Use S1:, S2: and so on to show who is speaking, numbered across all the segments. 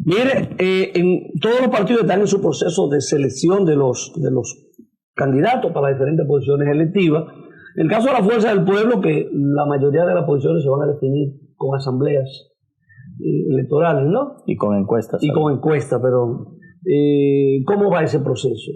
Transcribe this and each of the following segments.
S1: Mire, en todos los partidos están en su proceso de selección de los candidatos para las diferentes posiciones electivas. En el caso de la Fuerza del Pueblo, que la mayoría de las posiciones se van a definir con asambleas electorales, ¿no?
S2: Y con encuestas.
S1: Y con encuestas, pero ¿cómo va ese proceso?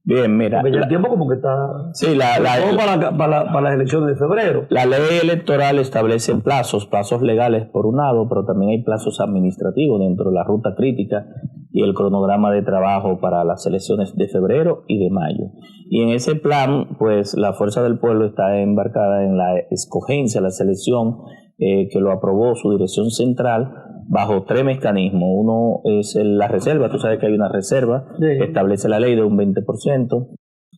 S2: Bien, mira.
S1: Porque ya el tiempo como que está...
S2: Sí,
S1: para las elecciones de febrero.
S2: La ley electoral establece plazos legales por un lado, pero también hay plazos administrativos dentro de la ruta crítica y el cronograma de trabajo para las elecciones de febrero y de mayo. Y en ese plan, pues la Fuerza del Pueblo está embarcada en la escogencia, la selección que lo aprobó su dirección central bajo 3 mecanismos. Uno es la reserva, tú sabes que hay una reserva, que establece la ley de un 20%.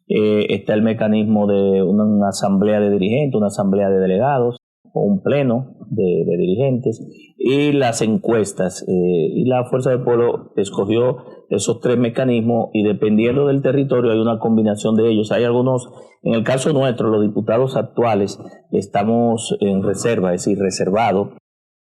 S2: Está el mecanismo de una asamblea de dirigentes, una asamblea de delegados o un pleno de dirigentes, y las encuestas. Y la Fuerza del Pueblo escogió esos 3 mecanismos y dependiendo del territorio hay una combinación de ellos. Hay algunos, en el caso nuestro, los diputados actuales estamos en reserva, es decir, reservados.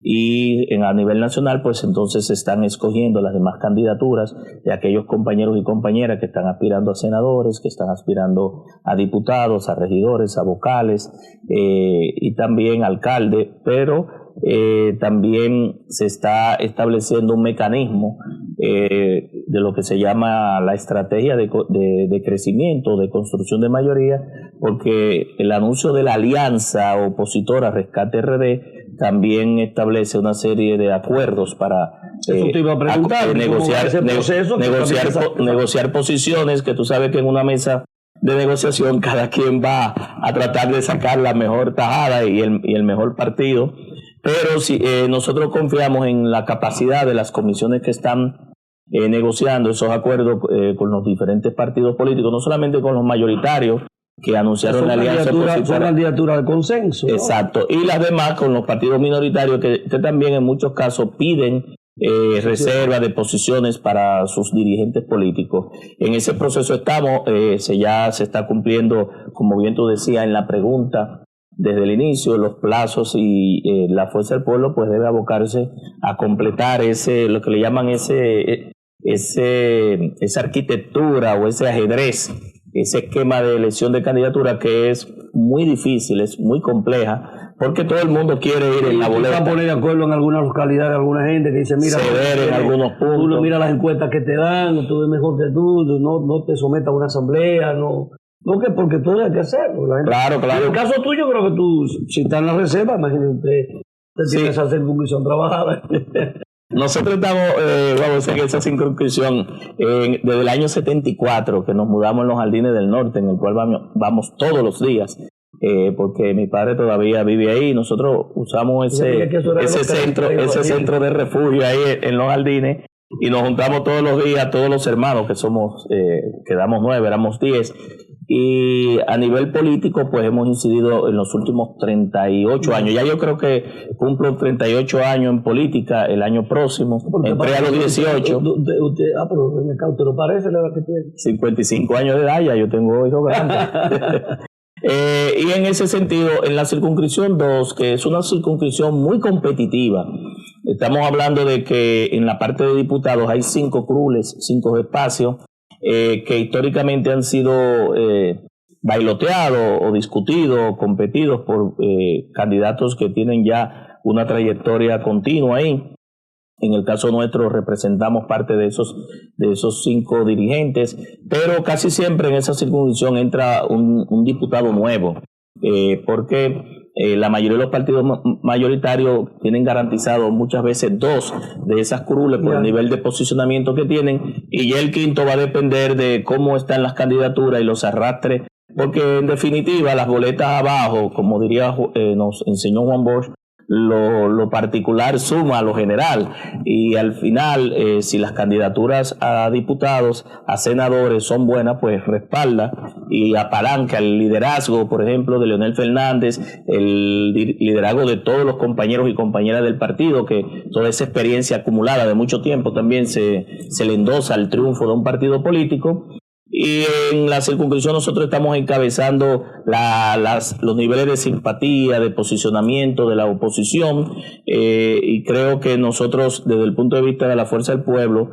S2: Y a nivel nacional, pues entonces se están escogiendo las demás candidaturas de aquellos compañeros y compañeras que están aspirando a senadores, que están aspirando a diputados, a regidores, a vocales y también alcaldes, pero también se está estableciendo un mecanismo de lo que se llama la estrategia de crecimiento, de construcción de mayoría, porque el anuncio de la alianza opositora Rescate RD también establece una serie de acuerdos para negociar posiciones, que tú sabes que en una mesa de negociación cada quien va a tratar de sacar la mejor tajada y el mejor partido, pero si nosotros confiamos en la capacidad de las comisiones que están negociando esos acuerdos con los diferentes partidos políticos, no solamente con los mayoritarios que anunciaron la alianza opositora.
S1: Son candidaturas de consenso, ¿no?
S2: Exacto, y las demás con los partidos minoritarios que también en muchos casos piden reserva de posiciones para sus dirigentes políticos. En ese proceso estamos, ya se está cumpliendo, como bien tú decías en la pregunta, desde el inicio, los plazos, y la Fuerza del Pueblo pues debe abocarse a completar lo que le llaman esa arquitectura o ese ajedrez, ese esquema de elección de candidatura que es muy difícil, es muy compleja, porque todo el mundo quiere ir en la boleta.
S1: Van a poner de acuerdo en algunas localidades, alguna gente que dice, mira,
S2: ceder en algunos puntos.
S1: Tú no miras las encuestas que te dan, tú ves mejor que tú, no te sometas a una asamblea, no que porque tú hay que hacerlo.
S2: Claro.
S1: En el caso tuyo, creo que tú, si estás en la reserva, imagínate, usted tiene esa circunscripción trabajada.
S2: Nosotros estamos, vamos a hacer esa circunscripción desde el año 74, que nos mudamos en los Jardines del Norte, en el cual vamos todos los días, porque mi padre todavía vive ahí, y nosotros usamos ese centro de refugio ahí en los Jardines, y nos juntamos todos los días, todos los hermanos que somos, quedamos 9, éramos 10, y a nivel político pues hemos incidido en los últimos 38 años, ya yo creo que cumplo 38 años en política el año próximo, entré a los 18.
S1: Pero ¿usted no parece la edad que tiene?
S2: 55 años de edad, ya yo tengo hijos grandes. Y en ese sentido, en la circunscripción 2, que es una circunscripción muy competitiva, estamos hablando de que en la parte de diputados hay 5 curules, 5 espacios, que históricamente han sido bailoteados o discutidos o competidos por candidatos que tienen ya una trayectoria continua ahí. En el caso nuestro representamos parte de esos 5 dirigentes, pero casi siempre en esa circunscripción entra un diputado nuevo, porque la mayoría de los partidos mayoritarios tienen garantizado muchas veces 2 de esas curules por el nivel de posicionamiento que tienen, y ya el quinto va a depender de cómo están las candidaturas y los arrastres, porque en definitiva las boletas abajo, como diría nos enseñó Juan Bosch, lo particular suma a lo general, y al final si las candidaturas a diputados, a senadores son buenas, pues respalda y apalanca el liderazgo, por ejemplo, de Leonel Fernández, el liderazgo de todos los compañeros y compañeras del partido, que toda esa experiencia acumulada de mucho tiempo también se le endosa al triunfo de un partido político. Y en la circunscripción nosotros estamos encabezando los niveles de simpatía, de posicionamiento de la oposición, y creo que nosotros desde el punto de vista de la Fuerza del Pueblo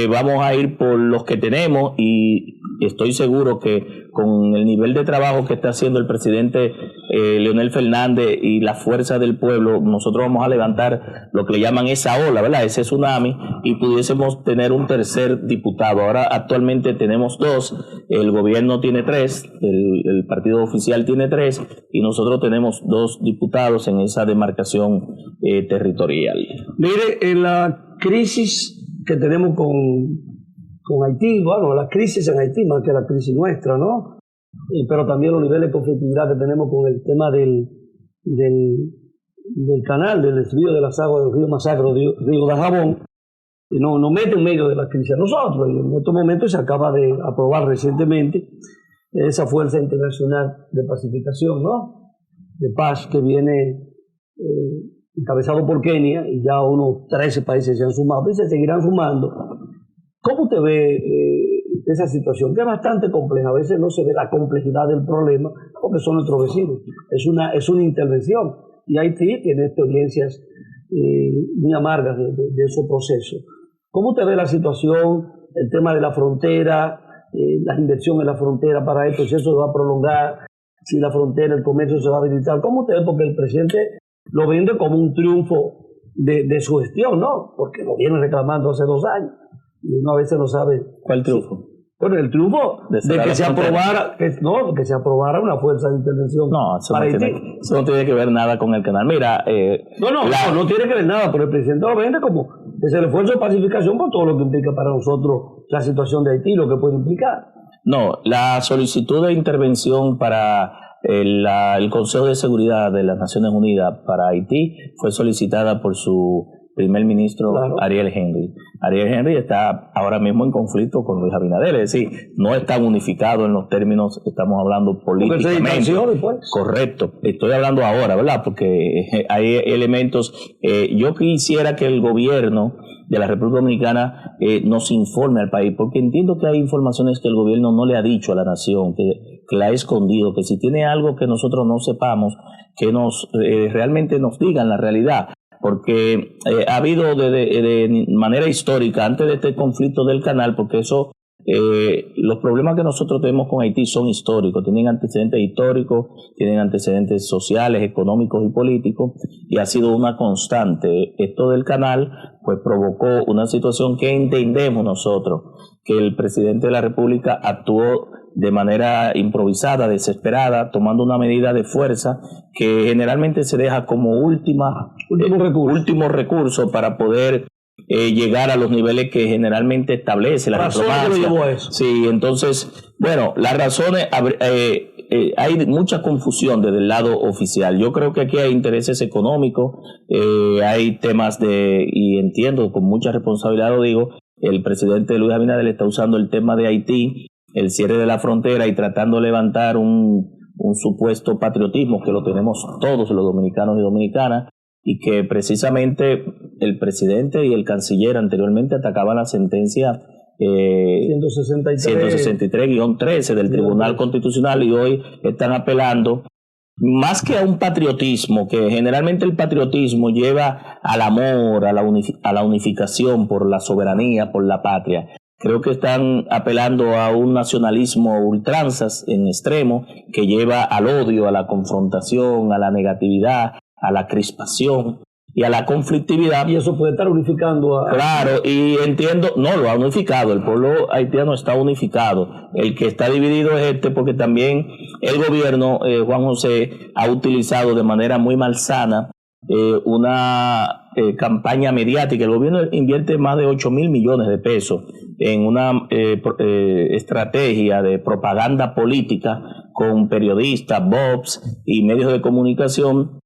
S2: vamos a ir por los que tenemos, y estoy seguro que con el nivel de trabajo que está haciendo el presidente Leonel Fernández y la Fuerza del Pueblo, nosotros vamos a levantar lo que le llaman esa ola, ¿verdad? Ese tsunami, y pudiésemos tener un tercer diputado. Ahora actualmente tenemos 2, el gobierno tiene 3, el partido oficial tiene 3, y nosotros tenemos 2 diputados en esa demarcación territorial.
S1: Mire, en la crisis que tenemos con Haití, bueno, la crisis en Haití más que la crisis nuestra, ¿no? Pero también los niveles de conflictividad que tenemos con el tema del canal, del desvío de las aguas del río Masacre, río Dajabón, nos mete en medio de la crisis a nosotros. Y en estos momentos se acaba de aprobar recientemente esa fuerza internacional de pacificación, ¿no? De paz, que viene encabezado por Kenia, y ya unos 13 países se han sumado y se seguirán sumando. ¿Cómo usted ve esa situación, que es bastante compleja? A veces no se ve la complejidad del problema porque son nuestros vecinos. Es una intervención, y Haití tiene experiencias muy amargas de esos procesos. ¿Cómo usted ve la situación, el tema de la frontera, la inversión en la frontera para esto, si eso se va a prolongar, si la frontera, el comercio se va a habilitar? ¿Cómo usted ve? Porque el presidente lo vende como un triunfo de su gestión, ¿no? Porque lo viene reclamando hace 2 años. Y uno a veces no sabe.
S2: ¿Cuál triunfo?
S1: Bueno, el triunfo de que se aprobara, que se aprobara una fuerza de intervención.
S2: No, eso no tiene que ver nada con el canal. Mira,
S1: no tiene que ver nada, pero el presidente lo vende como es el esfuerzo de pacificación por todo lo que implica para nosotros la situación de Haití, lo que puede implicar.
S2: No, la solicitud de intervención para el Consejo de Seguridad de las Naciones Unidas para Haití fue solicitada por su primer ministro, claro, Ariel Henry. Ariel Henry está ahora mismo en conflicto con Luis Abinader, es decir, no están unificados en los términos, estamos hablando políticamente. Correcto, estoy hablando ahora, ¿verdad? Porque hay elementos, yo quisiera que el gobierno de la República Dominicana nos informe al país, porque entiendo que hay informaciones que el gobierno no le ha dicho a la nación, que la ha escondido, que si tiene algo que nosotros no sepamos, que realmente nos digan la realidad. Porque ha habido de manera histórica, antes de este conflicto del canal, porque los problemas que nosotros tenemos con Haití son históricos, tienen antecedentes históricos, tienen antecedentes sociales, económicos y políticos, y ha sido una constante. Esto del canal pues provocó una situación que entendemos nosotros, que el presidente de la República actuó de manera improvisada, desesperada, tomando una medida de fuerza que generalmente se deja como último recurso para poder llegar a los niveles que generalmente establece la diplomacia. Sí, entonces, bueno, las razones, hay mucha confusión desde el lado oficial. Yo creo que aquí hay intereses económicos, hay temas y entiendo, con mucha responsabilidad lo digo, el presidente Luis Abinader está usando el tema de Haití, el cierre de la frontera, y tratando de levantar un supuesto patriotismo que lo tenemos todos los dominicanos y dominicanas, y que precisamente el presidente y el canciller anteriormente atacaban la sentencia 163-13 del Tribunal Constitucional, y hoy están apelando más que a un patriotismo, que generalmente el patriotismo lleva al amor, a la unificación por la soberanía, por la patria. Creo que están apelando a un nacionalismo ultranzas en extremo que lleva al odio, a la confrontación, a la negatividad, a la crispación y a la conflictividad.
S1: Y eso puede estar unificando
S2: Claro, y entiendo, no lo ha unificado, el pueblo haitiano está unificado. El que está dividido es porque también el gobierno, Juan José, ha utilizado de manera muy malsana una campaña mediática. El gobierno invierte más de 8,000 millones de pesos en una estrategia de propaganda política con periodistas, bobs y medios de comunicación,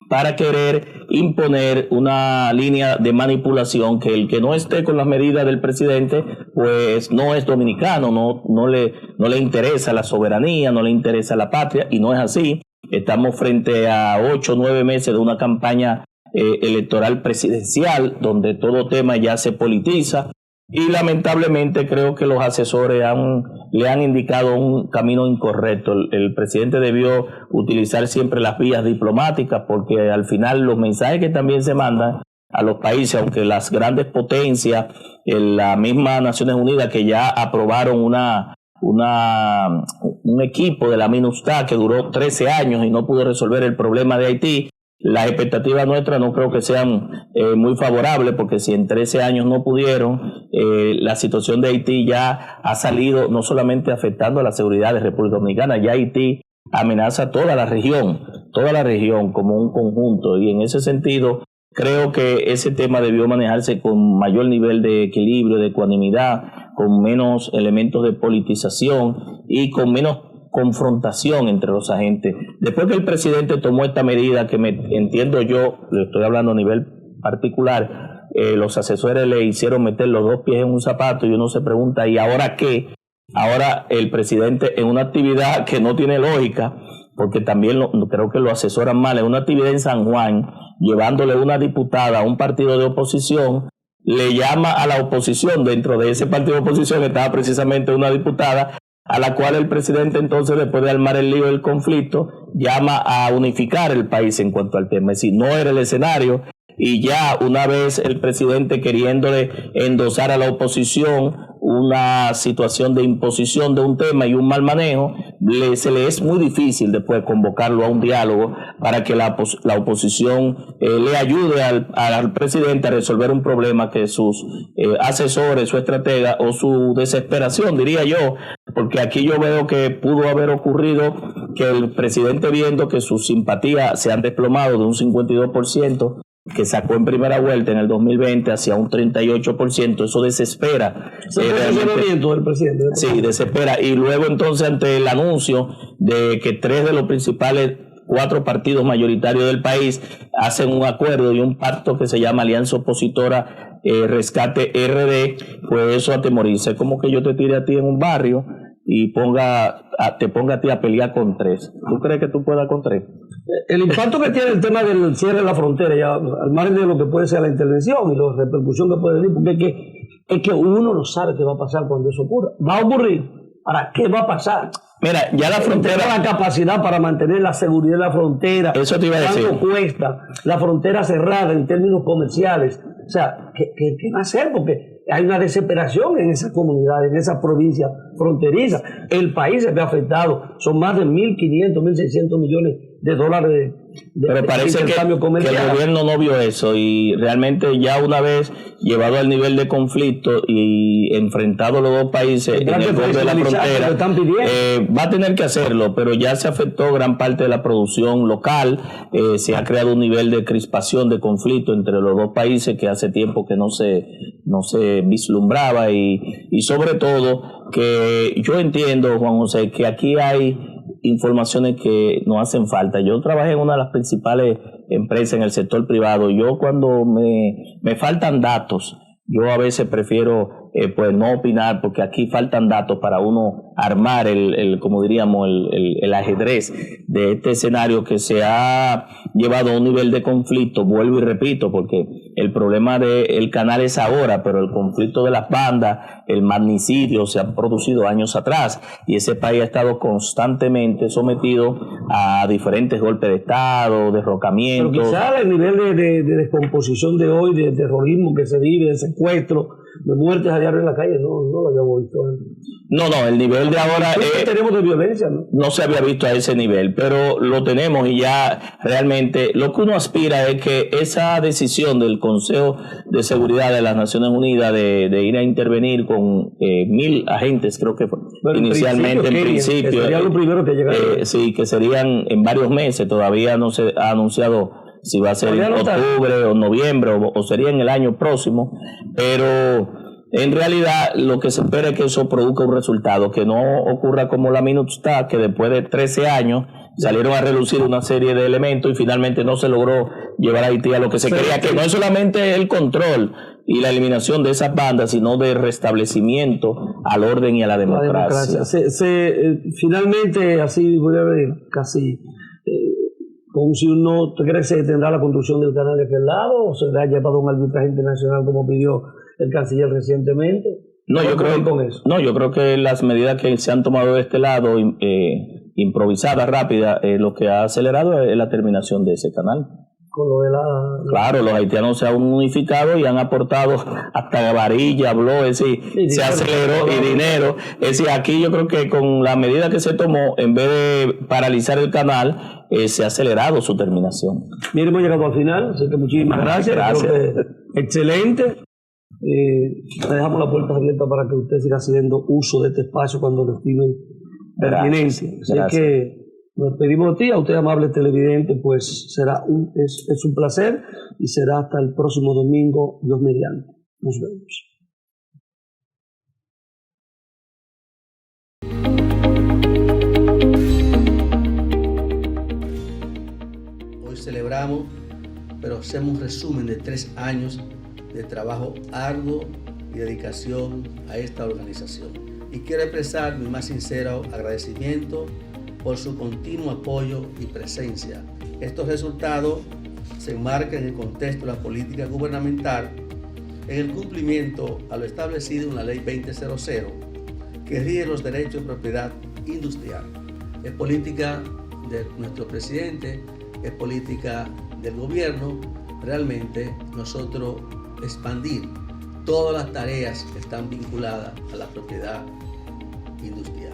S2: para querer imponer una línea de manipulación, que el que no esté con las medidas del presidente pues no es dominicano, no le interesa la soberanía, no le interesa la patria, y no es así. Estamos frente a 8 o 9 meses de una campaña electoral presidencial donde todo tema ya se politiza, y lamentablemente creo que los asesores le han indicado un camino incorrecto. El presidente debió utilizar siempre las vías diplomáticas, porque al final los mensajes que también se mandan a los países, aunque las grandes potencias, la misma Naciones Unidas, que ya aprobaron un equipo de la MINUSTAH que duró 13 años y no pudo resolver el problema de Haití. Las expectativas nuestras no creo que sean muy favorables, porque si en 13 años no pudieron, la situación de Haití ya ha salido no solamente afectando a la seguridad de República Dominicana, ya Haití amenaza toda la región como un conjunto, y en ese sentido creo que ese tema debió manejarse con mayor nivel de equilibrio, de ecuanimidad, con menos elementos de politización y con menos confrontación entre los agentes. Después que el presidente tomó esta medida, que entiendo yo, le estoy hablando a nivel particular, los asesores le hicieron meter los dos pies en un zapato, y uno se pregunta, ¿y ahora qué? Ahora el presidente, en una actividad que no tiene lógica, porque también creo que lo asesoran mal, en una actividad en San Juan, llevándole una diputada a un partido de oposición, le llama a la oposición. Dentro de ese partido de oposición estaba precisamente una diputada, a la cual el presidente entonces, después de armar el lío del conflicto, llama a unificar el país en cuanto al tema. Es decir, no era el escenario, y ya una vez el presidente queriéndole endosar a la oposición una situación de imposición de un tema y un mal manejo, se le es muy difícil después convocarlo a un diálogo para que la oposición le ayude al presidente a resolver un problema que sus asesores, su estratega o su desesperación, diría yo, porque aquí yo veo que pudo haber ocurrido que el presidente, viendo que sus simpatías se han desplomado de un 52%, que sacó en primera vuelta en el 2020 hacia un 38%, eso desespera.
S1: Del presidente.
S2: Sí, desespera. Y luego entonces, ante el anuncio de que 3 de los principales 4 partidos mayoritarios del país hacen un acuerdo y un pacto que se llama Alianza Opositora Rescate RD, pues eso atemoriza. Es como que yo te tire a ti en un barrio y te ponga a ti a pelear con 3. ¿Tú crees que tú puedas con 3?
S1: El impacto que tiene el tema del cierre de la frontera, ya al margen de lo que puede ser la intervención y la repercusión que puede venir, porque es que uno no sabe qué va a pasar cuando eso ocurra. Va a ocurrir. Ahora, ¿qué va a pasar?
S2: Mira, ya la frontera...
S1: La capacidad para mantener la seguridad de la frontera.
S2: Eso te iba a decir.
S1: ¿Cuánto cuesta la frontera cerrada en términos comerciales? O sea, ¿qué va a hacer? Porque hay una desesperación en esas comunidades, en esas provincias fronterizas. El país se ve afectado. Son más de 1.500, 1.600 millones de dólares
S2: pero parece que el gobierno no vio eso, y realmente ya una vez llevado al nivel de conflicto y enfrentado los dos países en el borde de la frontera, va a tener que hacerlo, pero ya se afectó gran parte de la producción local, se ha creado un nivel de crispación, de conflicto entre los dos países que hace tiempo que no se vislumbraba, y sobre todo que yo entiendo, Juan José, que aquí hay informaciones que nos hacen falta. Yo trabajé en una de las principales empresas en el sector privado. Yo, cuando me faltan datos, yo a veces prefiero pues no opinar, porque aquí faltan datos para uno armar como diríamos el ajedrez de este escenario que se ha llevado a un nivel de conflicto. Vuelvo y repito, porque el problema del canal es ahora, pero el conflicto de las bandas, el magnicidio, se han producido años atrás, y ese país ha estado constantemente sometido a diferentes golpes de Estado, derrocamientos.
S1: Pero quizás el nivel de descomposición de hoy, de terrorismo que se vive, de secuestro, de muertes a diario en la calle, no lo habíamos visto.
S2: No, el nivel de ahora
S1: tenemos de violencia,
S2: no se había visto a ese nivel, pero lo tenemos, y ya realmente lo que uno aspira es que esa decisión del Consejo de Seguridad de las Naciones Unidas de ir a intervenir con 1.000 agentes, creo que fue inicialmente, en principio,
S1: que sería lo primero que llegara.
S2: Sí, que serían en varios meses, todavía no se ha anunciado si va a ser en octubre o noviembre o sería en el año próximo, pero en realidad lo que se espera es que eso produzca un resultado, que no ocurra como la MINUSTAH, que después de 13 años salieron a relucir una serie de elementos y finalmente no se logró llevar a Haití a lo que se quería, que no es solamente el control y la eliminación de esas bandas, sino de restablecimiento al orden y a la democracia.
S1: Finalmente, así voy a ver, casi como si uno cree que se tendrá la construcción del canal de aquel lado, o se le ha llevado a un arbitraje internacional como pidió el canciller recientemente.
S2: No, yo creo que las medidas que se han tomado de este lado, improvisadas, rápidas, lo que ha acelerado es la terminación de ese canal.
S1: Con lo de
S2: Claro, los haitianos se han unificado y han aportado hasta varilla, bló, se aceleró y dinero. Es decir, aquí yo creo que con la medida que se tomó, en vez de paralizar el canal, se ha acelerado su terminación.
S1: Bien, hemos llegado al final, así que muchísimas gracias. Creo que excelente. Le dejamos la puerta abierta para que usted siga haciendo uso de este espacio cuando lo estimen pertinente. Así que nos despedimos de ti, a usted amable televidente, pues es un placer y será hasta el próximo domingo, Dios mediante. Nos vemos.
S3: Hoy celebramos, pero hacemos un resumen de 3 años de trabajo arduo y dedicación a esta organización. Y quiero expresar mi más sincero agradecimiento por su continuo apoyo y presencia. Estos resultados se enmarcan en el contexto de la política gubernamental en el cumplimiento a lo establecido en la Ley 2000, que rige los derechos de propiedad industrial. Es política de nuestro presidente, es política del gobierno, realmente nosotros expandir todas las tareas que están vinculadas a la propiedad industrial.